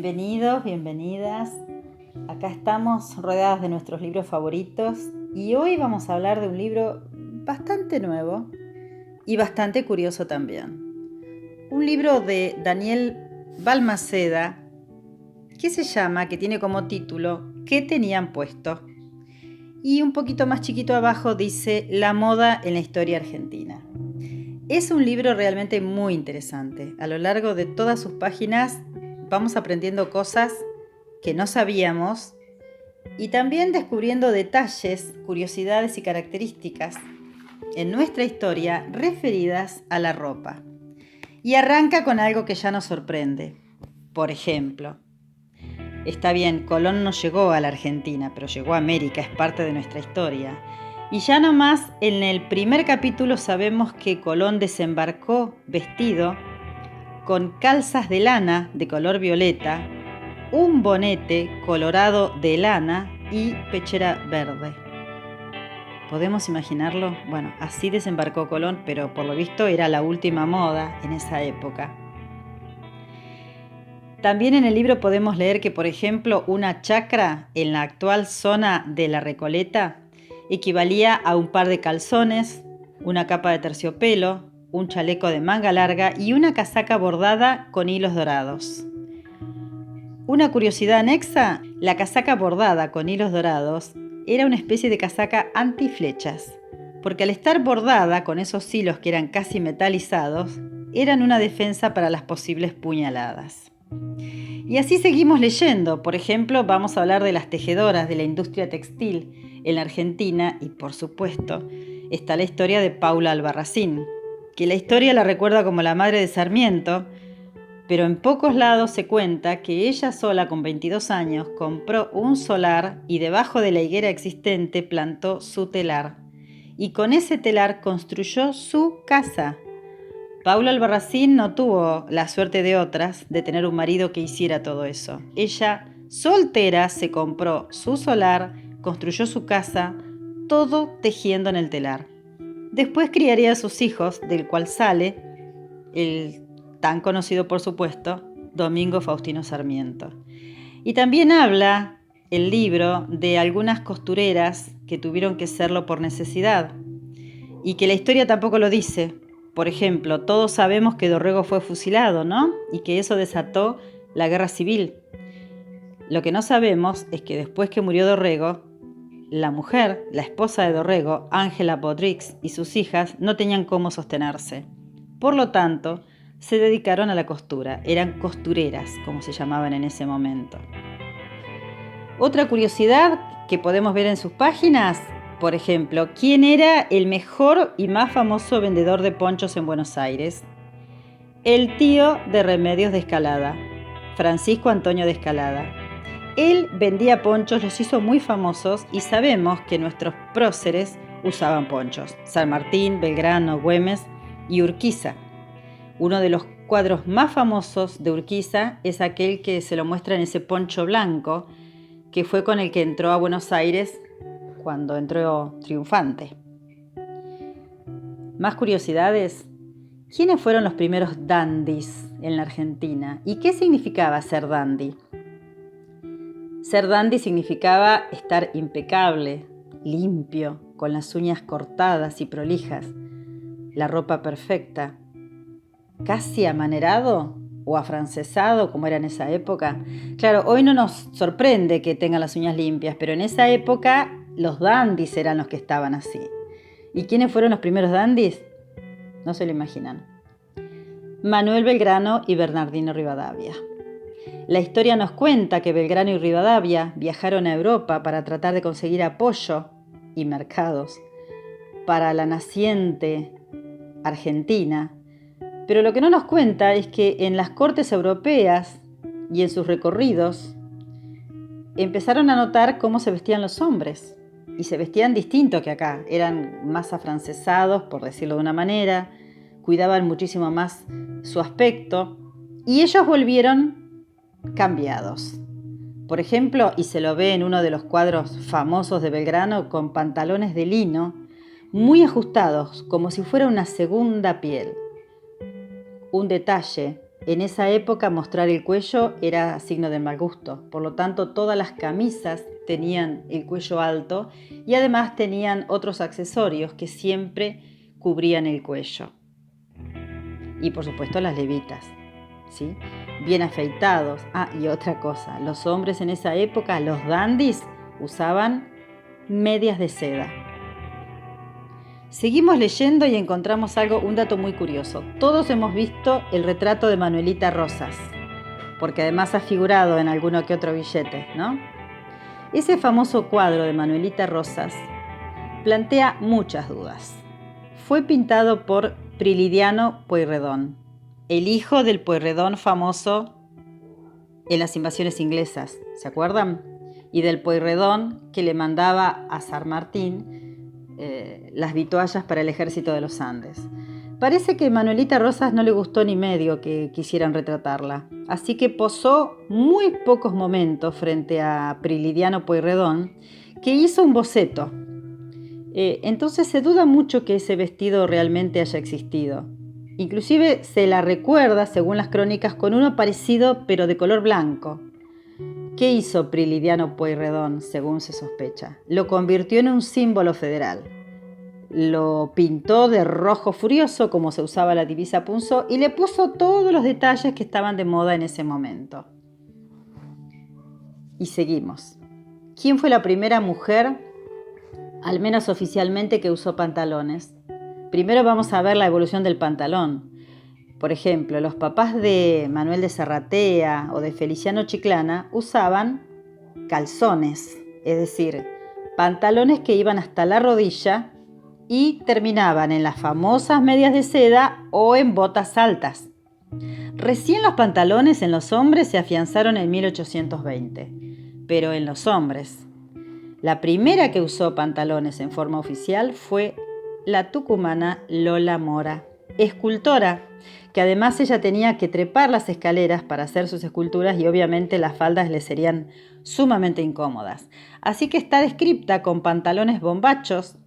Bienvenidos, bienvenidas. Acá estamos rodeadas de nuestros libros favoritos y hoy vamos a hablar de un libro bastante nuevo y bastante curioso también. Un libro de Daniel Balmaceda que tiene como título ¿Qué tenían puesto? Y un poquito más chiquito abajo dice La moda en la historia argentina. Es un libro realmente muy interesante. A lo largo de todas sus páginas vamos aprendiendo cosas que no sabíamos y también descubriendo detalles, curiosidades y características en nuestra historia referidas a la ropa. Y arranca con algo que ya nos sorprende. Por ejemplo, está bien, Colón no llegó a la Argentina, pero llegó a América, es parte de nuestra historia. Y ya nomás en el primer capítulo sabemos que Colón desembarcó vestido con calzas de lana de color violeta, un bonete colorado de lana y pechera verde. ¿Podemos imaginarlo? Bueno, así desembarcó Colón, pero por lo visto era la última moda en esa época. También en el libro podemos leer que, por ejemplo, una chacra en la actual zona de La Recoleta equivalía a un par de calzones, una capa de terciopelo, un chaleco de manga larga y una casaca bordada con hilos dorados. Una curiosidad anexa, la casaca bordada con hilos dorados era una especie de casaca antiflechas, porque al estar bordada con esos hilos que eran casi metalizados, eran una defensa para las posibles puñaladas. Y así seguimos leyendo. Por ejemplo, vamos a hablar de las tejedoras de la industria textil en la Argentina y, por supuesto, está la historia de Paula Albarracín, que la historia la recuerda como la madre de Sarmiento, pero en pocos lados se cuenta que ella sola con 22 años compró un solar y debajo de la higuera existente plantó su telar. Y con ese telar construyó su casa. Paula Albarracín no tuvo la suerte de otras de tener un marido que hiciera todo eso. Ella, soltera, se compró su solar, construyó su casa, todo tejiendo en el telar. Después criaría a sus hijos, del cual sale el tan conocido, por supuesto, Domingo Faustino Sarmiento. Y también habla el libro de algunas costureras que tuvieron que serlo por necesidad y que la historia tampoco lo dice. Por ejemplo, todos sabemos que Dorrego fue fusilado, ¿no? Y que eso desató la guerra civil. Lo que no sabemos es que después que murió Dorrego, la mujer, la esposa de Dorrego, Ángela Bodrix, y sus hijas no tenían cómo sostenerse. Por lo tanto, se dedicaron a la costura. Eran costureras, como se llamaban en ese momento. Otra curiosidad que podemos ver en sus páginas, por ejemplo, ¿quién era el mejor y más famoso vendedor de ponchos en Buenos Aires? El tío de Remedios de Escalada, Francisco Antonio de Escalada. Él vendía ponchos, los hizo muy famosos y sabemos que nuestros próceres usaban ponchos. San Martín, Belgrano, Güemes y Urquiza. Uno de los cuadros más famosos de Urquiza es aquel que se lo muestra en ese poncho blanco, que fue con el que entró a Buenos Aires cuando entró triunfante. Más curiosidades. ¿Quiénes fueron los primeros dandis en la Argentina? ¿Y qué significaba ser dandy? Ser dandy significaba estar impecable, limpio, con las uñas cortadas y prolijas, la ropa perfecta, casi amanerado o afrancesado como era en esa época. Claro, hoy no nos sorprende que tengan las uñas limpias, pero en esa época los dandis eran los que estaban así. ¿Y quiénes fueron los primeros dandis? No se lo imaginan. Manuel Belgrano y Bernardino Rivadavia. La historia nos cuenta que Belgrano y Rivadavia viajaron a Europa para tratar de conseguir apoyo y mercados para la naciente Argentina. Pero lo que no nos cuenta es que en las cortes europeas y en sus recorridos empezaron a notar cómo se vestían los hombres. Y se vestían distinto que acá. Eran más afrancesados, por decirlo de una manera. Cuidaban muchísimo más su aspecto. Y ellos volvieron cambiados. Por ejemplo, y se lo ve en uno de los cuadros famosos de Belgrano, con pantalones de lino muy ajustados, como si fuera una segunda piel. Un detalle En esa época mostrar el cuello era signo de mal gusto, por lo tanto todas las camisas tenían el cuello alto y además tenían otros accesorios que siempre cubrían el cuello. Y por supuesto las levitas, ¿sí? Bien afeitados. Y otra cosa, los hombres en esa época, los dandis, usaban medias de seda. Seguimos leyendo y encontramos un dato muy curioso. Todos hemos visto el retrato de Manuelita Rosas, porque además ha figurado en alguno que otro billete, ¿no? Ese famoso cuadro de Manuelita Rosas plantea muchas dudas. Fue pintado por Prilidiano Pueyrredón, el hijo del Pueyrredón famoso en las invasiones inglesas, ¿se acuerdan? Y del Pueyrredón que le mandaba a San Martín las vituallas para el ejército de los Andes. Parece que Manuelita Rosas no le gustó ni medio que quisieran retratarla, así que posó muy pocos momentos frente a Prilidiano Pueyrredón, que hizo un boceto. Entonces se duda mucho que ese vestido realmente haya existido. Inclusive se la recuerda, según las crónicas, con uno parecido pero de color blanco. ¿Qué hizo Prilidiano Pueyrredón, según se sospecha? Lo convirtió en un símbolo federal. Lo pintó de rojo furioso, como se usaba la divisa punzó, y le puso todos los detalles que estaban de moda en ese momento. Y seguimos. ¿Quién fue la primera mujer, al menos oficialmente, que usó pantalones? Primero vamos a ver la evolución del pantalón. Por ejemplo, los papás de Manuel de Serratea o de Feliciano Chiclana usaban calzones, es decir, pantalones que iban hasta la rodilla y terminaban en las famosas medias de seda o en botas altas. Recién los pantalones en los hombres se afianzaron en 1820, pero en los hombres. La primera que usó pantalones en forma oficial fue la tucumana Lola Mora, escultora, que además ella tenía que trepar las escaleras para hacer sus esculturas y obviamente las faldas le serían sumamente incómodas. Así que está descripta con pantalones bombachos,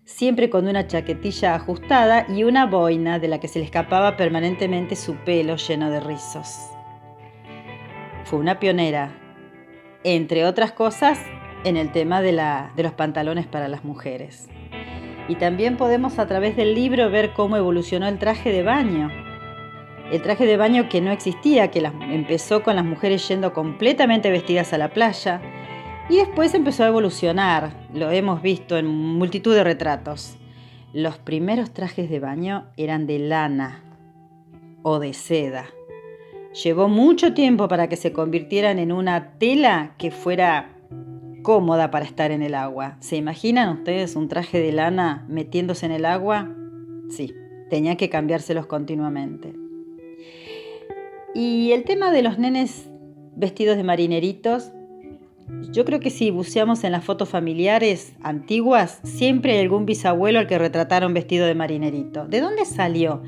siempre con una chaquetilla ajustada y una boina de la que se le escapaba permanentemente su pelo lleno de rizos. Fue una pionera, entre otras cosas, en el tema de los pantalones para las mujeres. Y también podemos a través del libro ver cómo evolucionó el traje de baño. El traje de baño que no existía, que empezó con las mujeres yendo completamente vestidas a la playa y después empezó a evolucionar. Lo hemos visto en multitud de retratos. Los primeros trajes de baño eran de lana o de seda. Llevó mucho tiempo para que se convirtieran en una tela que fuera cómoda para estar en el agua. ¿Se imaginan ustedes un traje de lana metiéndose en el agua? Sí, tenía que cambiárselos continuamente. Y el tema de los nenes vestidos de marineritos, yo creo que si buceamos en las fotos familiares antiguas, siempre hay algún bisabuelo al que retrataron vestido de marinerito. ¿De dónde salió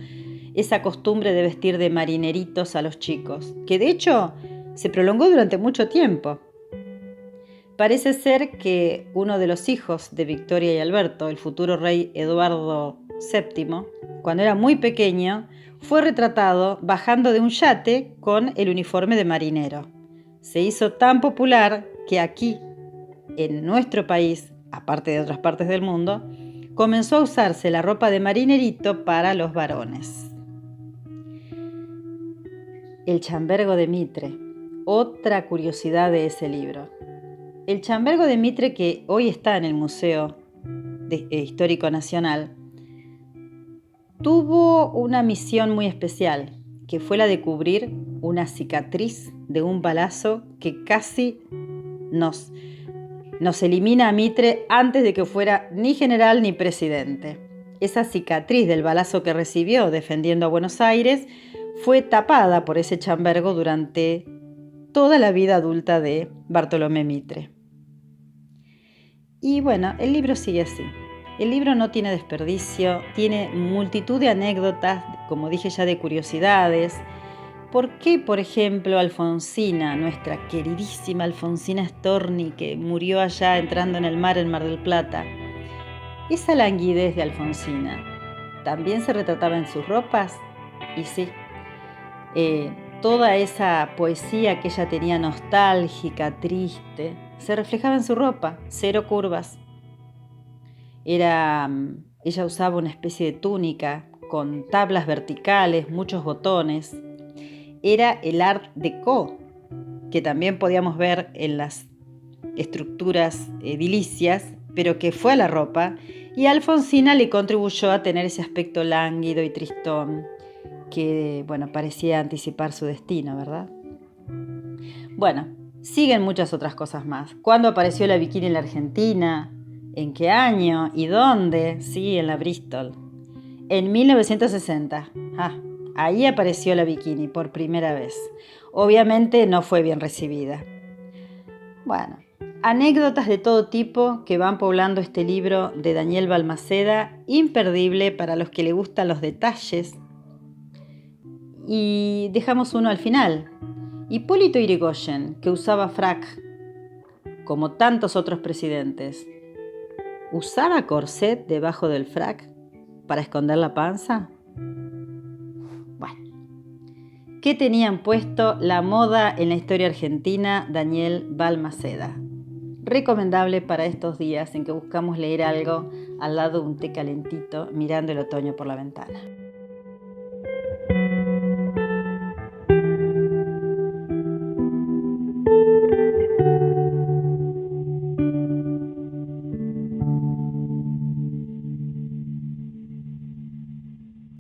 esa costumbre de vestir de marineritos a los chicos? Que de hecho se prolongó durante mucho tiempo. Parece ser que uno de los hijos de Victoria y Alberto, el futuro rey Eduardo VII, cuando era muy pequeño, fue retratado bajando de un yate con el uniforme de marinero. Se hizo tan popular que aquí, en nuestro país, aparte de otras partes del mundo, comenzó a usarse la ropa de marinerito para los varones. El chambergo de Mitre, otra curiosidad de ese libro. El chambergo de Mitre, que hoy está en el Museo Histórico Nacional, tuvo una misión muy especial, que fue la de cubrir una cicatriz de un balazo que casi nos elimina a Mitre antes de que fuera ni general ni presidente. Esa cicatriz del balazo que recibió defendiendo a Buenos Aires fue tapada por ese chambergo durante toda la vida adulta de Bartolomé Mitre. Y bueno, el libro sigue así. El libro no tiene desperdicio, tiene multitud de anécdotas, como dije ya, de curiosidades. ¿Por qué, por ejemplo, Alfonsina, nuestra queridísima Alfonsina Storni, que murió allá entrando en el mar en Mar del Plata? Esa languidez de Alfonsina, ¿también se retrataba en sus ropas? Y sí, Toda esa poesía que ella tenía nostálgica, triste, se reflejaba en su ropa, cero curvas. Ella usaba una especie de túnica con tablas verticales, muchos botones. Era el Art Deco, que también podíamos ver en las estructuras edilicias, pero que fue a la ropa, y Alfonsina le contribuyó a tener ese aspecto lánguido y tristón que, bueno, parecía anticipar su destino, ¿verdad? Bueno, siguen muchas otras cosas más. ¿Cuándo apareció la bikini en la Argentina? ¿En qué año? ¿Y dónde? Sí, en la Bristol. En 1960. Ahí apareció la bikini por primera vez. Obviamente no fue bien recibida. Bueno, anécdotas de todo tipo que van poblando este libro de Daniel Balmaceda, imperdible para los que le gustan los detalles. Y dejamos uno al final. Hipólito Yrigoyen, que usaba frac, como tantos otros presidentes, ¿usaba corset debajo del frac para esconder la panza? Bueno, ¿qué tenían puesto la moda en la historia argentina Daniel Balmaceda? Recomendable para estos días en que buscamos leer algo al lado de un té calentito mirando el otoño por la ventana.